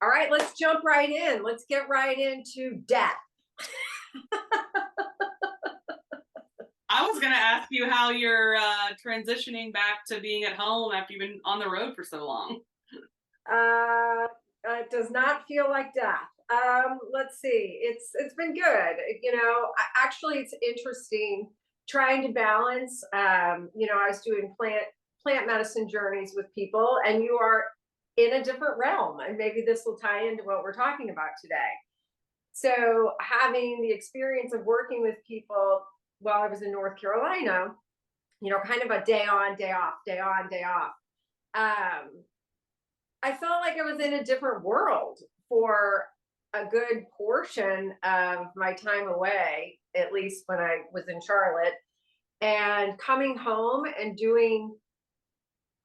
All right, let's jump right in. Let's get right into death. I was going to ask you how you're transitioning back to being at home after you've been on the road for so long. Uh, it does not feel like death. Let's see. It's been good. Actually, it's interesting trying to balance. I was doing plant medicine journeys with people, and you are in a different realm, and maybe this will tie into what we're talking about today. So, having the experience of working with people while I was in North Carolina, kind of a day on, day off, day on, day off. I felt like I was in a different world for a good portion of my time away, at least when I was in Charlotte, and coming home and doing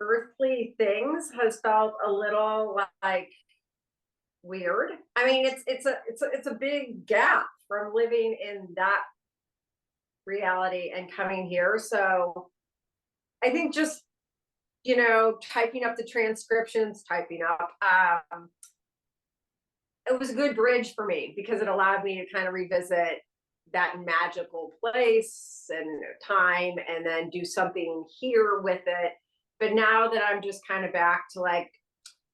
earthly things has felt a little like weird. I mean, it's a big gap from living in that reality and coming here. So I think just typing up the transcriptions, typing up. It was a good bridge for me because it allowed me to kind of revisit that magical place and time and then do something here with it. But now that I'm just kind of back to like,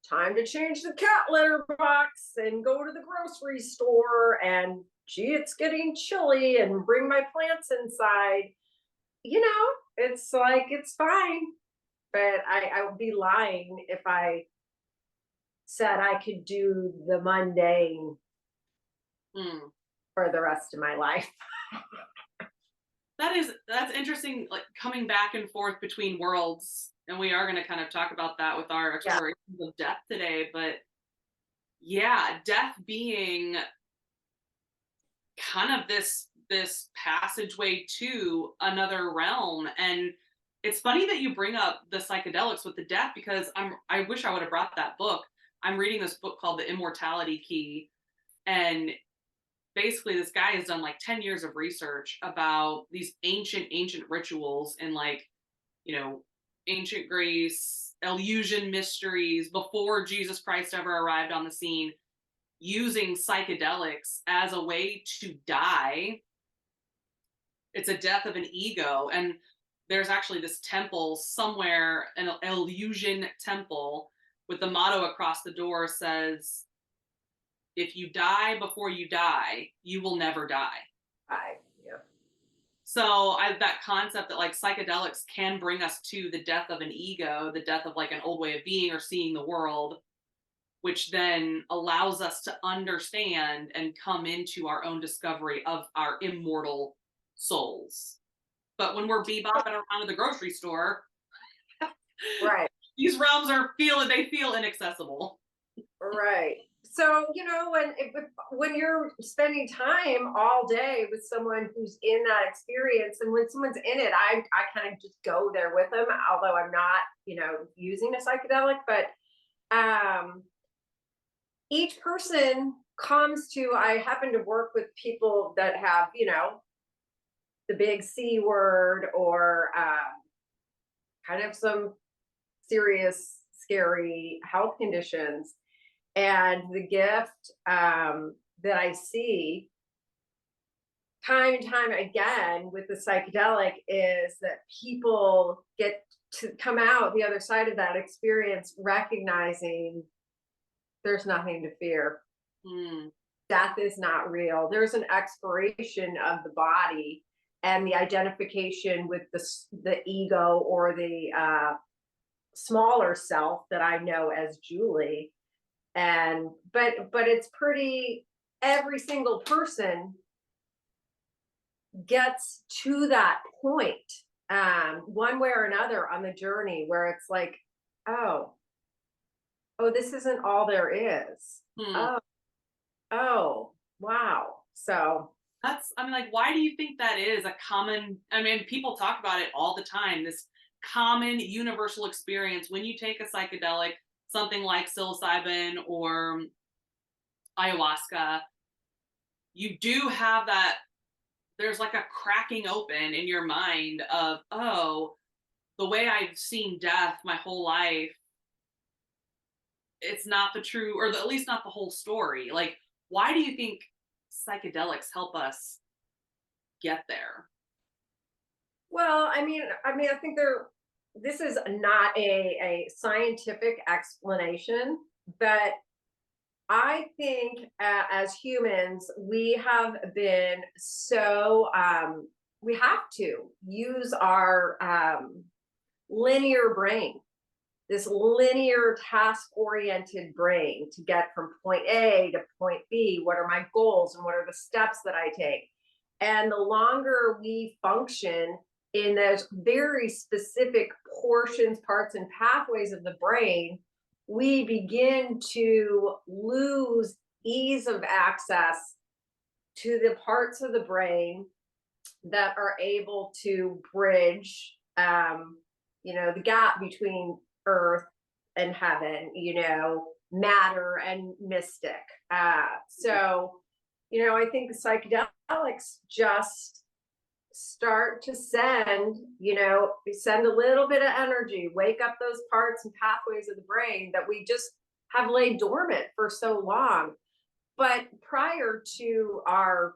time to change the cat litter box and go to the grocery store and gee, it's getting chilly and bring my plants inside. It's like, it's fine. But I would be lying if I said I could do the mundane for the rest of my life. That's interesting, like coming back and forth between worlds. And we are going to kind of talk about that with our explorations of death today. But yeah, death being kind of this passageway to another realm. And it's funny that you bring up the psychedelics with the death because I wish I would have brought that book. I'm reading this book called The Immortality Key, and basically this guy has done like 10 years of research about these ancient rituals in ancient Greece, Eleusinian mysteries before Jesus Christ ever arrived on the scene, using psychedelics as a way to die. It's a death of an ego. And there's actually this temple somewhere, an Eleusinian temple, with the motto across the door says, if you die before you die, you will never die. Yeah. So that concept that like psychedelics can bring us to the death of an ego, the death of like an old way of being or seeing the world, which then allows us to understand and come into our own discovery of our immortal souls. But when we're bebopping around at the grocery store, right, these realms they feel inaccessible. Right. So when you're spending time all day with someone who's in that experience, and when someone's in it, I kind of just go there with them, although I'm not using a psychedelic. But each person comes to. I happen to work with people that have the big C word or kind of some serious, scary health conditions. And the gift that I see time and time again with the psychedelic is that people get to come out the other side of that experience recognizing there's nothing to fear. Death is not real. There's an expiration of the body and the identification with the ego or the smaller self that I know as Julie. And but it's pretty, every single person gets to that point one way or another on the journey where it's like, oh, this isn't all there is. Oh, wow. So why do you think that is a common, people talk about it all the time, this common universal experience when you take a psychedelic, something like psilocybin or ayahuasca, you do have that, there's like a cracking open in your mind of, oh, the way I've seen death my whole life it's not the true, or at least not the whole story. Like, why do you think psychedelics help us get there? Well, I think this is not a scientific explanation, but I think as humans, we have been so, we have to use our linear brain, this linear task oriented brain to get from point A to point B. What are my goals and what are the steps that I take? And the longer we function in those very specific portions, parts, and pathways of the brain, we begin to lose ease of access to the parts of the brain that are able to bridge, the gap between earth and heaven, matter and mystic. I think the psychedelics just start to send a little bit of energy, wake up those parts and pathways of the brain that we just have laid dormant for so long. But prior to our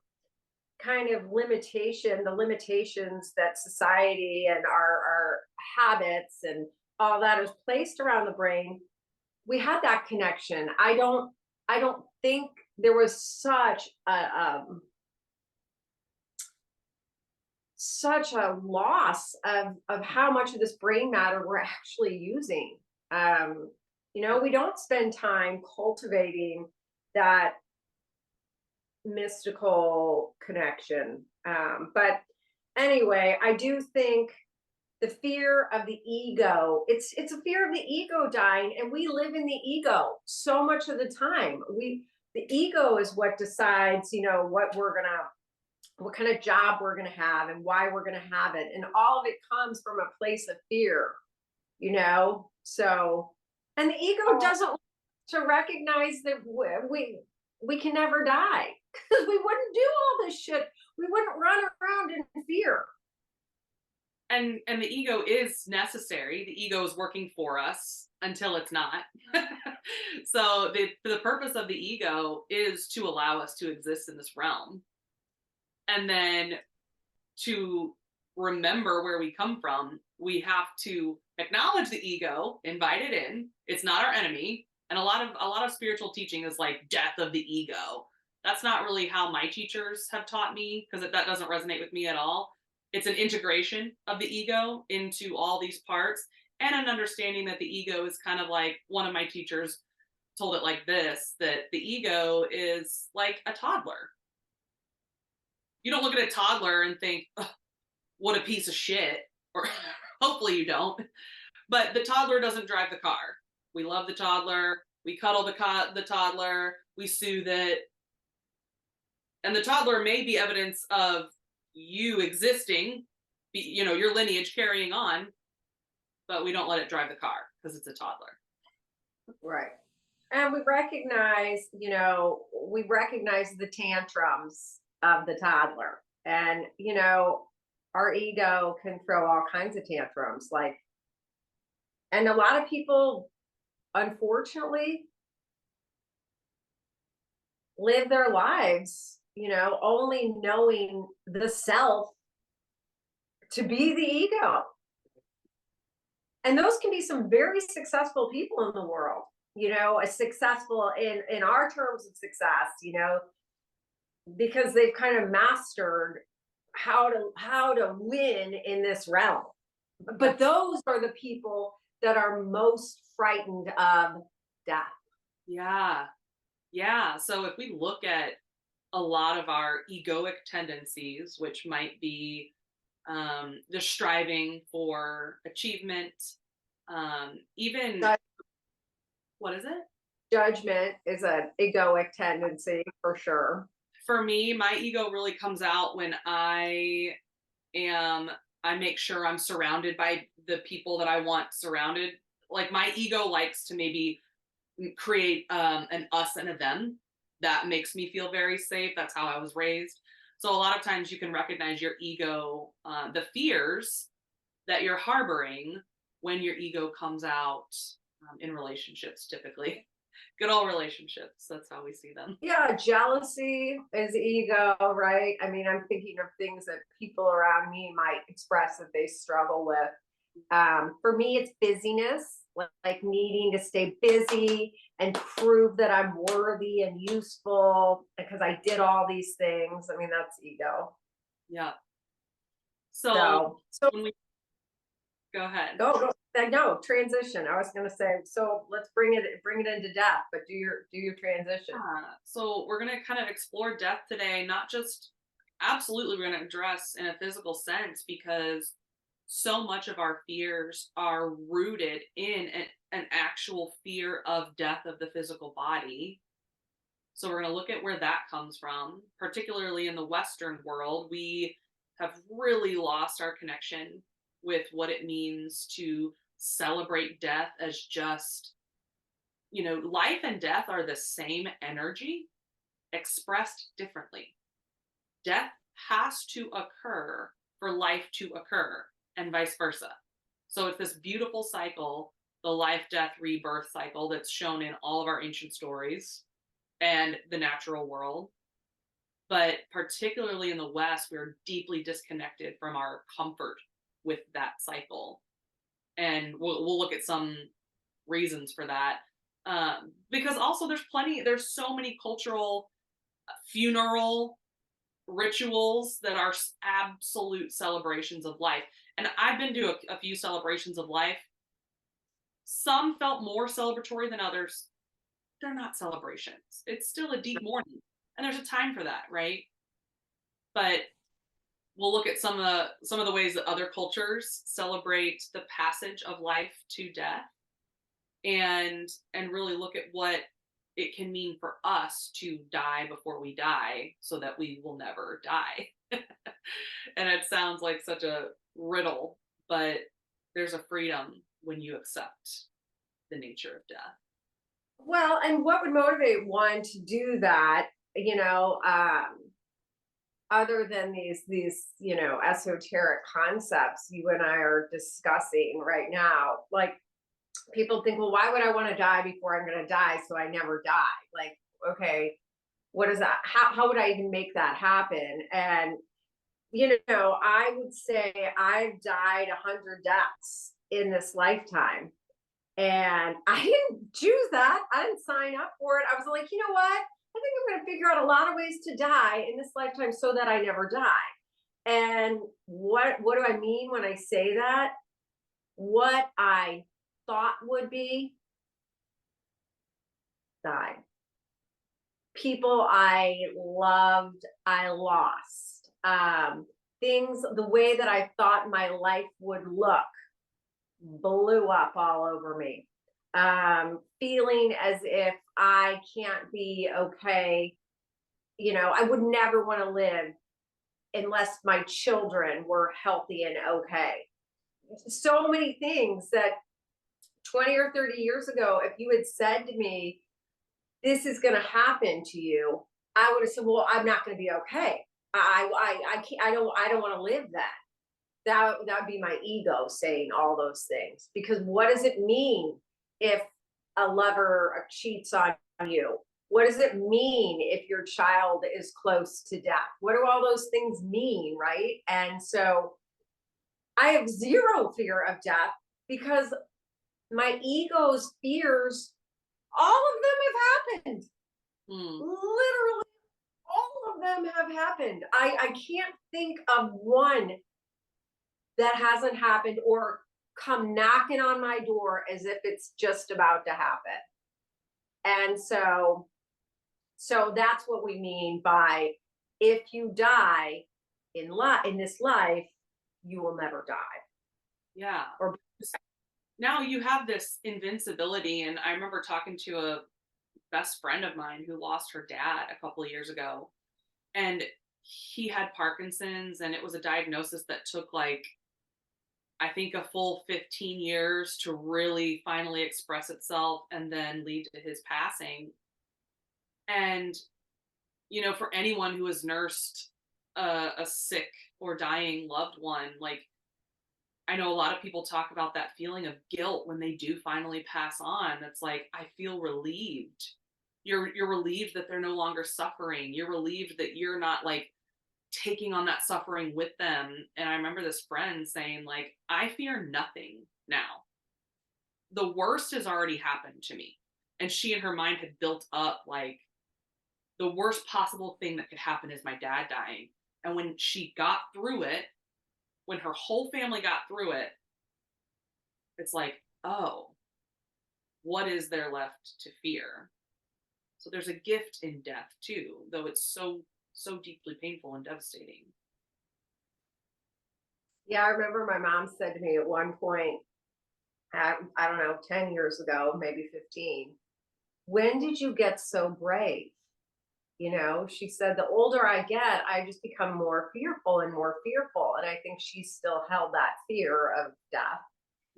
kind of the limitations that society and our habits and all that is placed around the brain, we had that connection. I don't think there was such a loss of how much of this brain matter we're actually using. We don't spend time cultivating that mystical connection. But anyway, I do think the fear of the ego, it's a fear of the ego dying, and we live in the ego so much of the time. The ego is what decides, what kind of job we're gonna have and why we're gonna have it. And all of it comes from a place of fear, So, and the ego doesn't want to recognize that we can never die, because we wouldn't do all this shit. We wouldn't run around in fear. And the ego is necessary. The ego is working for us until it's not. So the purpose of the ego is to allow us to exist in this realm, and then to remember where we come from. We have to acknowledge the ego, invite it in. It's not our enemy. And a lot of spiritual teaching is like death of the ego. That's not really how my teachers have taught me, because that doesn't resonate with me at all. It's an integration of the ego into all these parts, and an understanding that the ego is kind of like, one of my teachers told it like this, that the ego is like a toddler. You don't look at a toddler and think, what a piece of shit, or hopefully you don't. But the toddler doesn't drive the car. We love the toddler. We cuddle the toddler. We soothe it. And the toddler may be evidence of you existing, your lineage carrying on, but we don't let it drive the car because it's a toddler. Right. And we recognize the tantrums of the toddler. And, our ego can throw all kinds of tantrums. And a lot of people, unfortunately, live their lives, only knowing the self to be the ego. And those can be some very successful people in the world, successful in our terms of success, because they've kind of mastered how to win in this realm. But those are the people that are most frightened of death. Yeah. Yeah. So if we look at a lot of our egoic tendencies, which might be the striving for achievement, even what is it? Judgment is an egoic tendency for sure. For me, my ego really comes out when I make sure I'm surrounded by the people that I want surrounded. Like, my ego likes to maybe create an us and a them that makes me feel very safe. That's how I was raised. So a lot of times you can recognize your ego, the fears that you're harboring when your ego comes out in relationships, typically. Good old relationships. That's how we see them. Yeah, jealousy is ego, right? I mean, I'm thinking of things that people around me might express that they struggle with. For me, it's busyness, like needing to stay busy and prove that I'm worthy and useful because I did all these things. I mean, that's ego. Yeah. So So when we go ahead. go. No transition. I was going to say. So let's bring it into death, but do your transition. So we're going to kind of explore death today, not just absolutely we're going to address in a physical sense because so much of our fears are rooted in an actual fear of death of the physical body. So we're going to look at where that comes from, particularly in the Western world. We have really lost our connection with what it means to celebrate death as just, life and death are the same energy expressed differently. Death has to occur for life to occur, and vice versa. So it's this beautiful cycle, the life, death, rebirth cycle that's shown in all of our ancient stories and the natural world. But particularly in the West, we're deeply disconnected from our comfort with that cycle. And we'll look at some reasons for that. Because also there's so many cultural funeral rituals that are absolute celebrations of life. And I've been to a few celebrations of life. Some felt more celebratory than others. They're not celebrations. It's still a deep mourning. And there's a time for that, right? But we'll look at some of the ways that other cultures celebrate the passage of life to death and really look at what it can mean for us to die before we die so that we will never die. And it sounds like such a riddle, but there's a freedom when you accept the nature of death. Well, and what would motivate one to do that? Other than these esoteric concepts you and I are discussing right now, like people think, well, why would I want to die before I'm going to die so I never die? Like, okay, what is that? How would I even make that happen? And I would say I've died 100 deaths in this lifetime, and I didn't choose that. I didn't sign up for it. I was like, you know what? I think I'm going to figure out a lot of ways to die in this lifetime so that I never die. And what do I mean when I say that? What I thought would be died. People I loved, I lost. Things, the way that I thought my life would look, blew up all over me. Feeling as if I can't be okay. I would never want to live unless my children were healthy and okay. So many things that 20 or 30 years ago, if you had said to me, this is going to happen to you, I would have said, well, I'm not going to be okay. I can't, I don't want to live that. That would be my ego saying all those things. Because what does it mean if a lover cheats on you? What does it mean if your child is close to death? What do all those things mean, right? And so I have zero fear of death because my ego's fears, all of them have happened. Literally, all of them have happened. I can't think of one that hasn't happened or come knocking on my door as if it's just about to happen. And so that's what we mean by, if you die in this life, you will never die. Yeah. Or now you have this invincibility. And I remember talking to a best friend of mine who lost her dad a couple of years ago. And he had Parkinson's, and it was a diagnosis that took I think a full 15 years to really finally express itself and then lead to his passing. And, for anyone who has nursed a sick or dying loved one, I know a lot of people talk about that feeling of guilt when they do finally pass on. It's like, I feel relieved. You're relieved that they're no longer suffering. You're relieved that you're not like taking on that suffering with them. And I remember this friend saying, like, I fear nothing now. The worst has already happened to me. And she in her mind had built up like the worst possible thing that could happen is my dad dying. And when she got through it, when her whole family got through it, it's like, oh, what is there left to fear? So there's a gift in death too, though it's so deeply painful and devastating. Yeah, I remember my mom said to me at one point, I don't know, 10 years ago, maybe 15, when did you get so brave? You know, she said, the older I get, I just become more fearful and more fearful. And I think she still held that fear of death.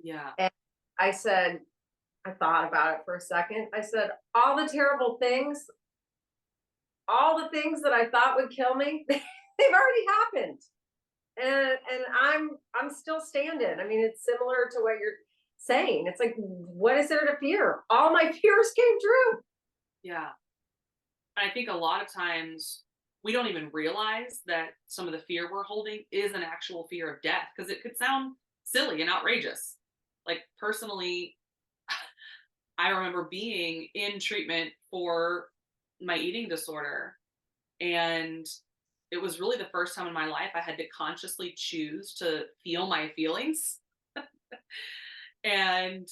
Yeah. And I said, I thought about it for a second. I said, all the things that I thought would kill me, they've already happened. And I'm still standing. I mean, it's similar to what you're saying. It's like, what is there to fear? All my fears came true. Yeah. I think a lot of times we don't even realize that some of the fear we're holding is an actual fear of death because it could sound silly and outrageous. Like, personally, I remember being in treatment for my eating disorder, and it was really the first time in my life I had to consciously choose to feel my feelings. And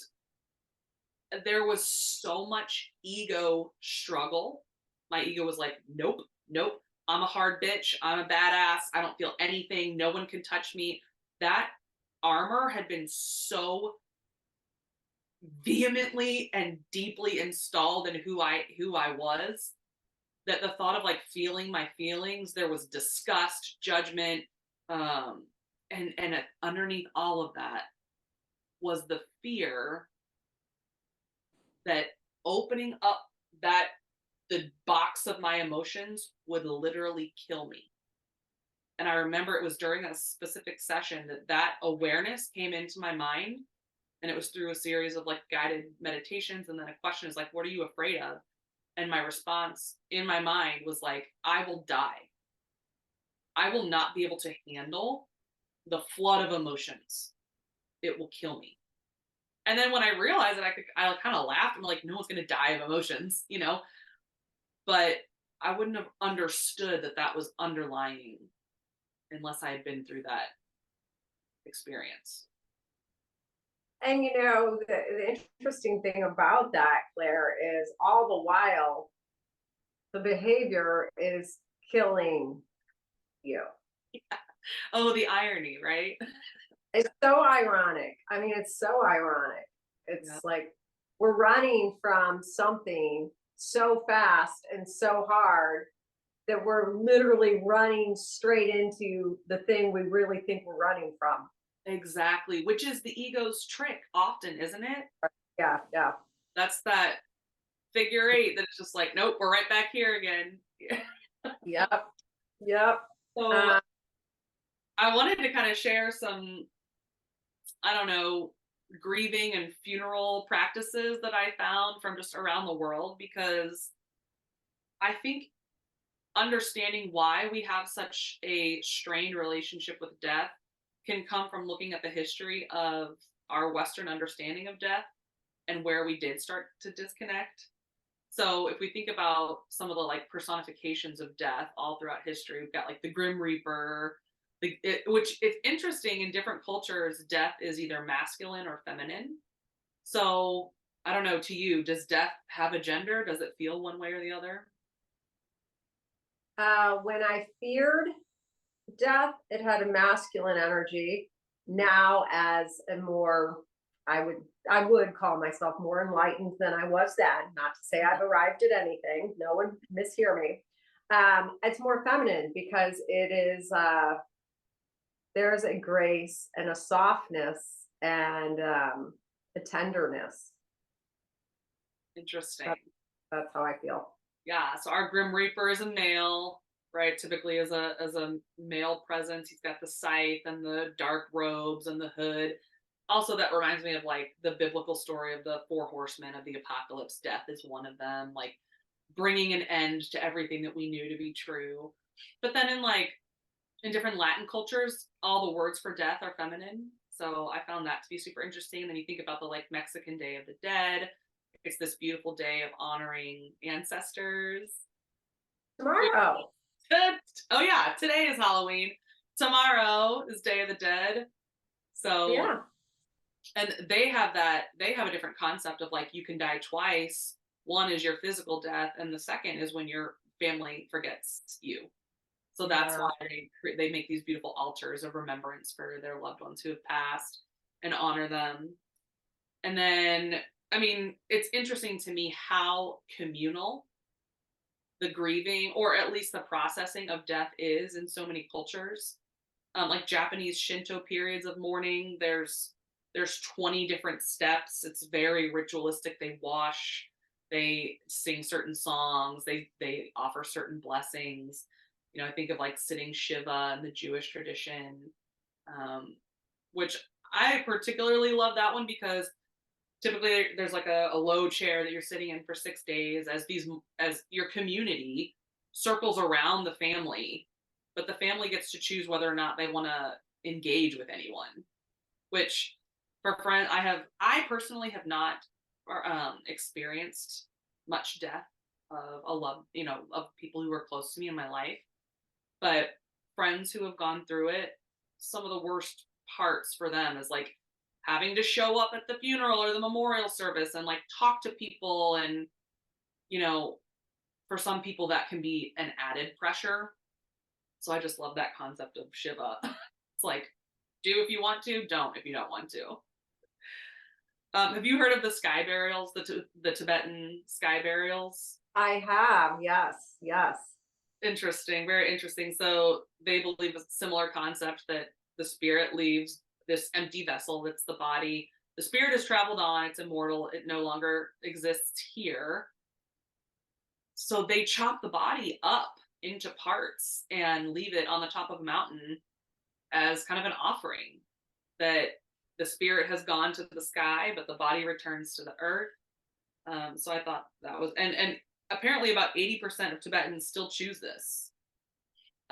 there was so much ego struggle. My ego was like, nope, nope, I'm a hard bitch. I'm a badass. I don't feel anything. No one can touch me. That armor had been so vehemently and deeply installed in who I was that the thought of like feeling my feelings, there was disgust, judgment, and underneath all of that was the fear that opening up that the box of my emotions would literally kill me. And I remember it was during that specific session that awareness came into my mind, and it was through a series of like guided meditations, and then a question is like, what are you afraid of? And my response in my mind was like, I will die. I will not be able to handle the flood of emotions. It will kill me. And then when I realized that I kind of laughed. I'm like, no one's going to die of emotions, you know? But I wouldn't have understood that that was underlying unless I had been through that experience. And you know, the interesting thing about that, Claire, is all the while the behavior is killing you. Oh, the irony, right? It's so ironic. I mean, it's so ironic. It's Yeah. like we're running from something so fast and so hard that we're literally running straight into the thing we really think we're running from. Exactly. Which is the ego's trick often, isn't it? Yeah, yeah. That's that figure eight that it's just like, nope, we're right back here again. Yep. Yep. So I wanted to kind of share some, I don't know, grieving and funeral practices that I found from just around the world, because I think understanding why we have such a strained relationship with death can come from looking at the history of our Western understanding of death and where we did start to disconnect. So if we think about some of the like personifications of death all throughout history, we've got like the Grim Reaper, which it's interesting in different cultures, death is either masculine or feminine. So I don't know, to you, does death have a gender? Does it feel one way or the other? When I feared death, it had a masculine energy. Now, as a more, I would call myself more enlightened than I was then. Not to say I've arrived at anything. No one mishear me. It's more feminine because it is. There's a grace and a softness and a tenderness. Interesting. That's how I feel. Yeah, so our Grim Reaper is a male. right? Typically as a male presence, he's got the scythe and the dark robes and the hood. Also, that reminds me of like the biblical story of the four horsemen of the apocalypse. Death is one of them, like bringing an end to everything that we knew to be true. But then in different Latin cultures, all the words for death are feminine. So I found that to be super interesting. Then you think about the like Mexican Day of the Dead. It's this beautiful day of honoring ancestors. Tomorrow. Oh yeah, today is Halloween. Tomorrow is Day of the Dead. So Yeah. and they have a different concept of like you can die twice. One is your physical death, and the second is when your family forgets you. So that's Yeah. why they make these beautiful altars of remembrance for their loved ones who have passed and honor them. And then, I mean, it's interesting to me how communal the grieving, or at least the processing of death, is in so many cultures. Like Japanese Shinto periods of mourning, there's 20 different steps. It's very ritualistic. They wash, they sing certain songs, they offer certain blessings. You know, I think of like sitting Shiva in the Jewish tradition, um, which I particularly love that one because typically there's like a low chair that you're sitting in for 6 days as your community circles around the family, but the family gets to choose whether or not they want to engage with anyone. Which for friends, I personally have not experienced much death of a love, you know, of people who were close to me in my life, but friends who have gone through it, some of the worst parts for them is like having to show up at the funeral or the memorial service and like talk to people. And you know, for some people that can be an added pressure. So I just love that concept of Shiva. It's like, do if you want to, don't if you don't want to. Have you heard of the sky burials, the Tibetan sky burials? I have. Yes. Yes. Interesting, very interesting. So they believe a similar concept that the spirit leaves this empty vessel that's the body. The spirit has traveled on, it's immortal, it no longer exists here. So they chop the body up into parts and leave it on the top of a mountain as kind of an offering that the spirit has gone to the sky, but the body returns to the earth. So I thought that was, and apparently about 80% of Tibetans still choose this.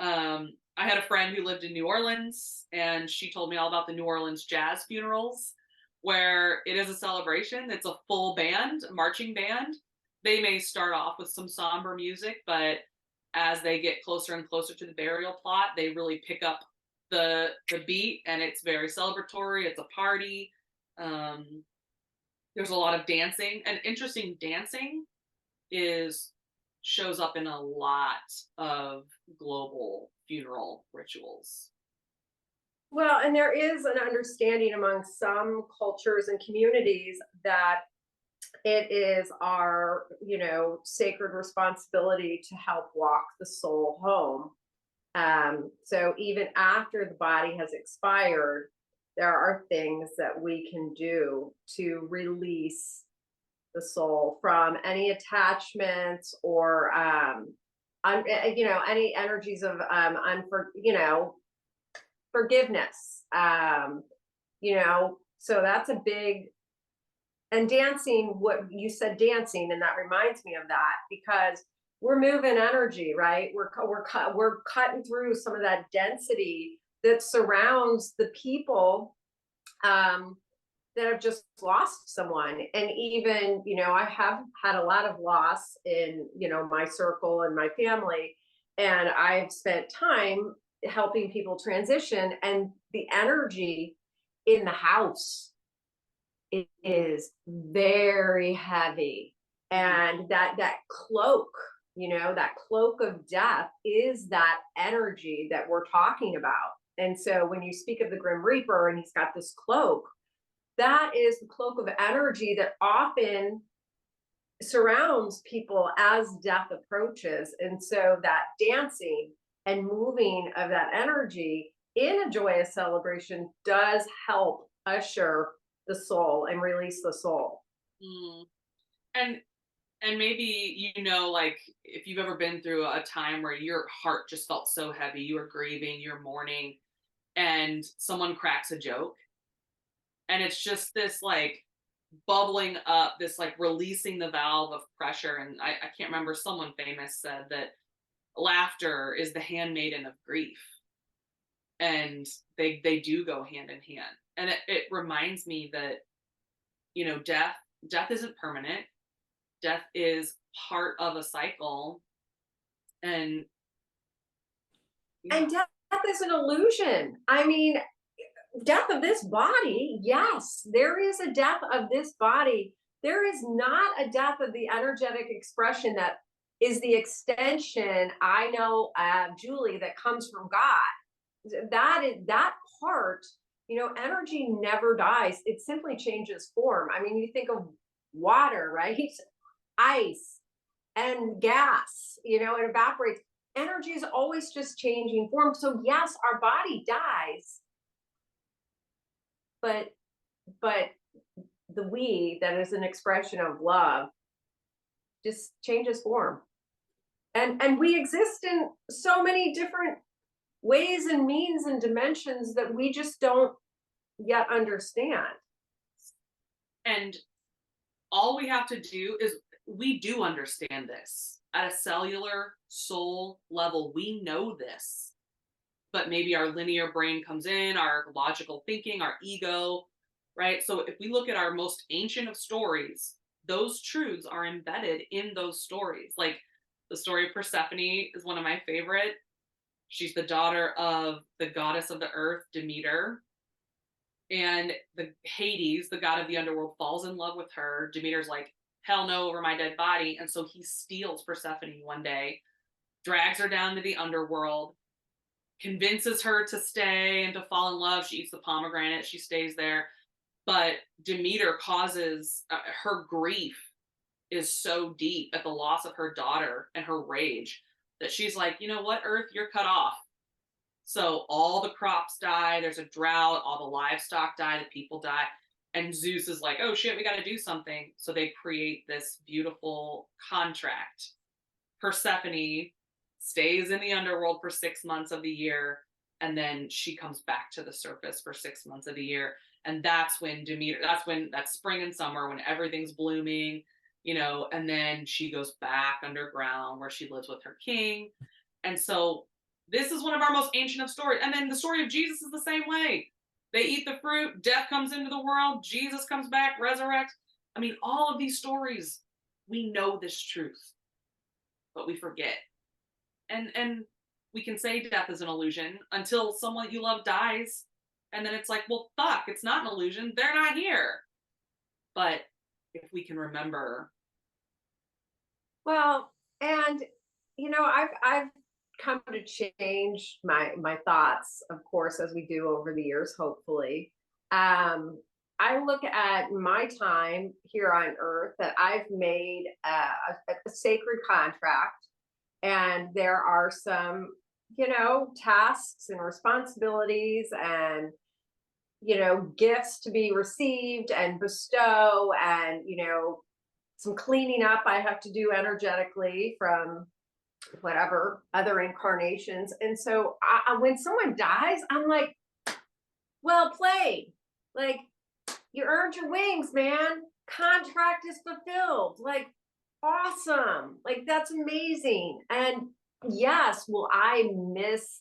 I had a friend who lived in New Orleans, and she told me all about the New Orleans jazz funerals, where it is a celebration. It's a full band, marching band. They may start off with some somber music, but as they get closer and closer to the burial plot, they really pick up the beat, and it's very celebratory. It's a party. There's a lot of dancing, and interesting dancing is shows up in a lot of global funeral rituals. Well, and there is an understanding among some cultures and communities that it is our, you know, sacred responsibility to help walk the soul home. So even after the body has expired, there are things that we can do to release the soul from any attachments or you know, any energies of you know, forgiveness. You know, so that's a big, and dancing, what you said, dancing, and that reminds me of that, because we're moving energy, right? We're cutting through some of that density that surrounds the people that have just lost someone. And even, you know, I have had a lot of loss in, you know, my circle and my family, and I've spent time helping people transition, and the energy in the house, it is very heavy. And that cloak, you know, that cloak of death is that energy that we're talking about. And so when you speak of the Grim Reaper and he's got this cloak, that is the cloak of energy that often surrounds people as death approaches. And so that dancing and moving of that energy in a joyous celebration does help usher the soul and release the soul. Mm. And And maybe, like if you've ever been through a time where your heart just felt so heavy, you were grieving, you're mourning, and someone cracks a joke, and it's just this like bubbling up, this like releasing the valve of pressure. And I can't remember, someone famous said that laughter is the handmaiden of grief, and they do go hand in hand. And it reminds me that death isn't permanent. Death is part of a cycle. And yeah. And death is an illusion. I mean, death of this body, yes, there is a death of this body. There is not a death of the energetic expression that is the extension, I know, Julie, that comes from God. That is that part, energy never dies. It simply changes form. I mean, you think of water, right? Ice and gas, it evaporates. Energy is always just changing form. So yes, our body dies, but the we that is an expression of love just changes form. And we exist in so many different ways and means and dimensions that we just don't yet understand. And all we have to do is, we do understand this at a cellular soul level. We know this, but maybe our linear brain comes in, our logical thinking, our ego, right? So if we look at our most ancient of stories, those truths are embedded in those stories. Like the story of Persephone is one of my favorite. She's the daughter of the goddess of the earth, Demeter. And the Hades, the god of the underworld, falls in love with her. Demeter's like, hell no over my dead body. And so he steals Persephone one day, drags her down to the underworld, convinces her to stay and to fall in love. She eats the pomegranate, she stays there. But Demeter causes her grief is so deep at the loss of her daughter and her rage that she's like, you know what, Earth, you're cut off. So all the crops die, there's a drought, all the livestock die, the people die. And Zeus is like, oh shit, we got to do something. So they create this beautiful contract. Persephone stays in the underworld for 6 months of the year, and then she comes back to the surface for 6 months of the year. And that's when that's spring and summer, when everything's blooming, and then she goes back underground where she lives with her king. And so this is one of our most ancient of stories. And then the story of Jesus is the same way. They eat the fruit, death comes into the world, Jesus comes back, resurrects. I mean, all of these stories, we know this truth, but we forget. And we can say death is an illusion until someone you love dies. And then it's like, well, fuck, it's not an illusion. They're not here. But if we can remember. Well, and I've come to change my thoughts, of course, as we do over the years, hopefully. I look at my time here on earth that I've made a sacred contract, and there are some tasks and responsibilities and gifts to be received and bestow, and some cleaning up I have to do energetically from whatever other incarnations. And so when someone dies, I'm like, well played. Like, you earned your wings, man. Contract is fulfilled. Like, awesome. Like, that's amazing. And yes, will I miss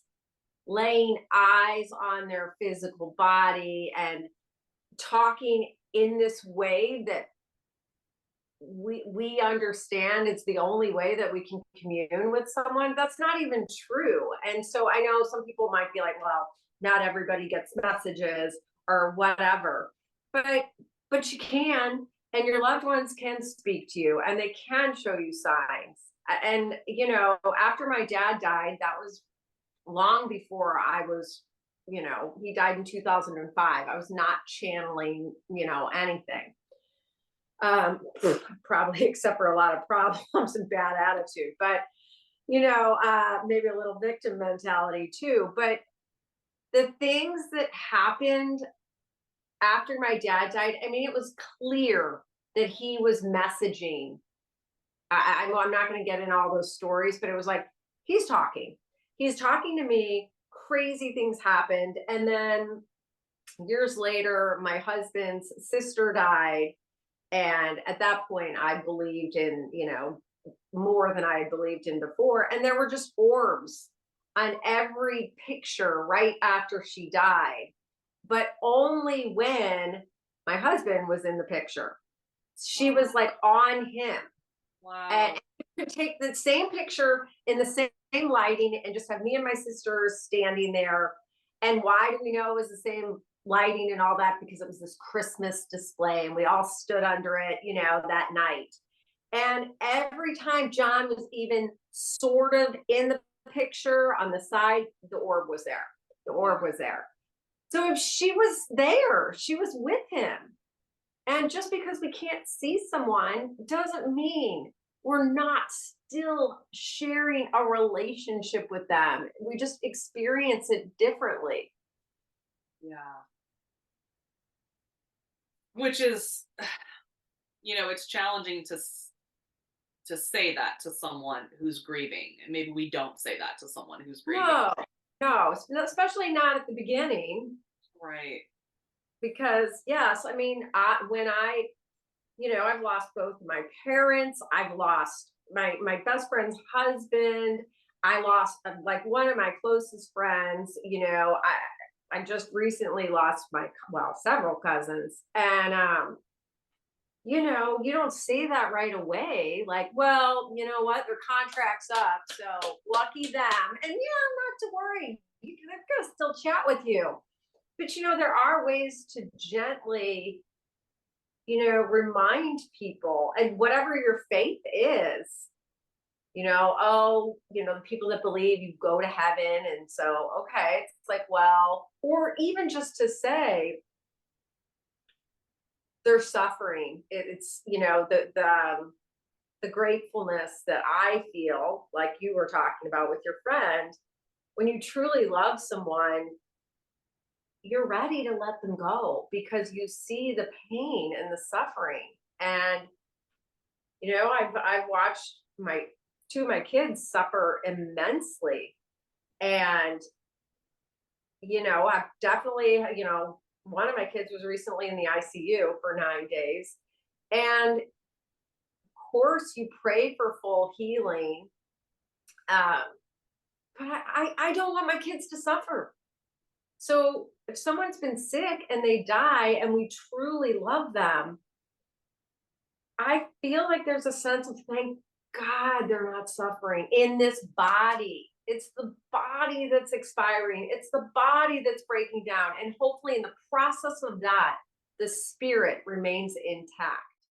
laying eyes on their physical body and talking in this way that we understand it's the only way that we can commune with someone? That's not even true. And so I know some people might be like, well, not everybody gets messages or whatever, but you can, and your loved ones can speak to you, and they can show you signs. And after my dad died, that was long before I was, he died in 2005. I was not channeling anything, probably, except for a lot of problems and bad attitude, but maybe a little victim mentality too. But the things that happened after my dad died, I mean, it was clear that he was messaging I'm not going to get in all those stories, but it was like, he's talking. He's talking to me. Crazy things happened. And then years later, my husband's sister died. And at that point, I believed in, more than I had believed in before. And there were just orbs on every picture right after she died, but only when my husband was in the picture. She was like on him. Wow. And you could take the same picture in the same lighting and just have me and my sisters standing there. And why do we know it was the same lighting and all that? Because it was this Christmas display and we all stood under it, that night. And every time John was even sort of in the picture on the side, the orb was there. The orb was there. So if she was there, she was with him. And just because we can't see someone doesn't mean we're not still sharing a relationship with them. We just experience it differently. Yeah. Which is, it's challenging to say that to someone who's grieving, and maybe we don't say that to someone who's grieving. No, especially not at the beginning. Right. Because yes, I mean, I've lost both my parents. I've lost my best friend's husband. I lost like one of my closest friends. I just recently lost several cousins, and you don't say that right away. Like, well, you know what, their contract's up, so lucky them. And not to worry, they're gonna still chat with you. But there are ways to gently remind people, and whatever your faith is, the people that believe you go to heaven. And so, okay, it's like, well, or even just to say they're suffering. It's, the gratefulness that I feel, like you were talking about with your friend, when you truly love someone, you're ready to let them go because you see the pain and the suffering. And I've watched two of my kids suffer immensely. And I've definitely, one of my kids was recently in the ICU for 9 days. And of course you pray for full healing. But I don't want my kids to suffer. So if someone's been sick and they die and we truly love them, I feel like there's a sense of thank God they're not suffering in this body. It's the body that's expiring. It's the body that's breaking down. And hopefully in the process of that, the spirit remains intact.